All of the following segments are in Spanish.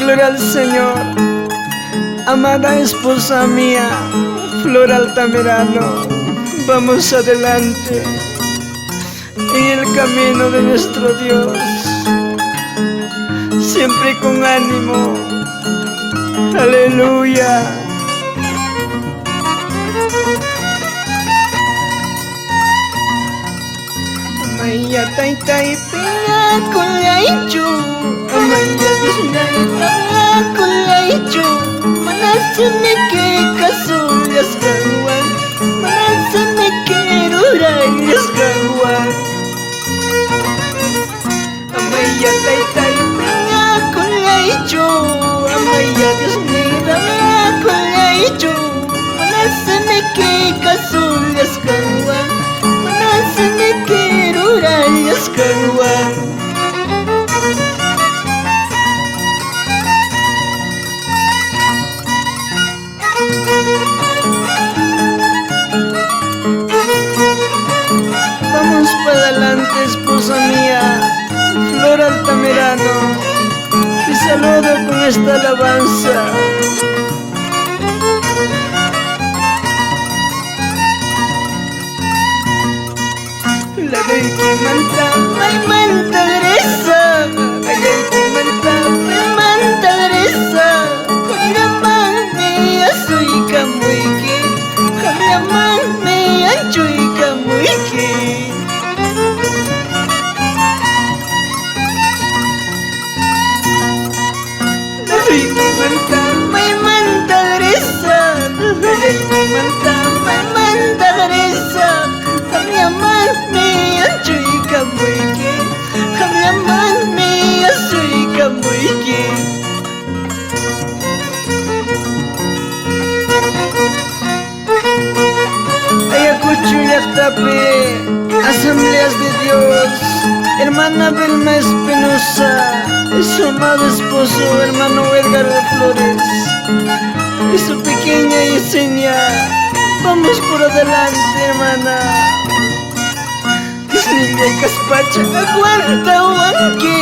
gloria al Señor. Amada esposa mía, Flor Altamirano, vamos adelante en el camino de nuestro Dios, siempre con ánimo. Aleluya. Amaya taytay pinakulaychu, amaya disnaykulaychu, manasumike kasullas kawan, manasumike rurayas kawan. Amaya taytay pinakulaychu, amaya disnaykulaychu, manasumike kasullas kawan, manasumike rurayas kawan. Vamos para adelante, esposa mía, Flor Altamirano, te saludo con esta alabanza. La doy que manta, may manta gresa, ayay que manta, may manta gresa, hamlaman me asoy kamuiki, hamlaman me anchoy kamuiki. La doy que manta, may manta gresa, ayay que manta, may manta gresa, hamlaman me anchoy kamuiki, hamlaman me asoy kamuiki. Ayacucho Yactape, Asambleas de Dios, hermana Belma Espinosa, y su amado esposo, hermano Edgar de Flores, y su pequeña Yesenia. Vamos por adelante, hermana. Niña y Caspacha, aguanta wanki,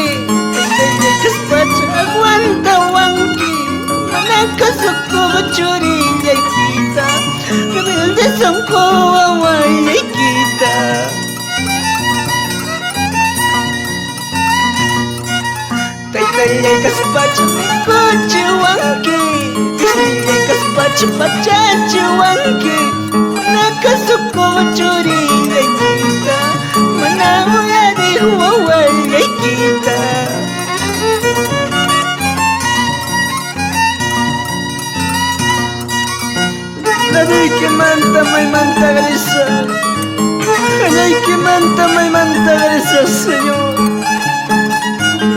niña y Caspacha, aguanta wanki, manaka sokoba chorilla y quita, rebelde son kowa y quita. Niña y Caspacha, coche wanki, niña y Caspacha, pachache wanki, manaka sokoba chorilla y quita. Manamuya de Huawei quita. La doy que manta, may manta gresa. Alay que manta, may manta gresa, Señor.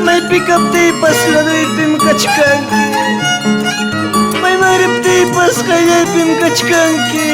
May pick-up tipas, la doy pim kachkanki. May marip tipas, kayay pim kachkanki.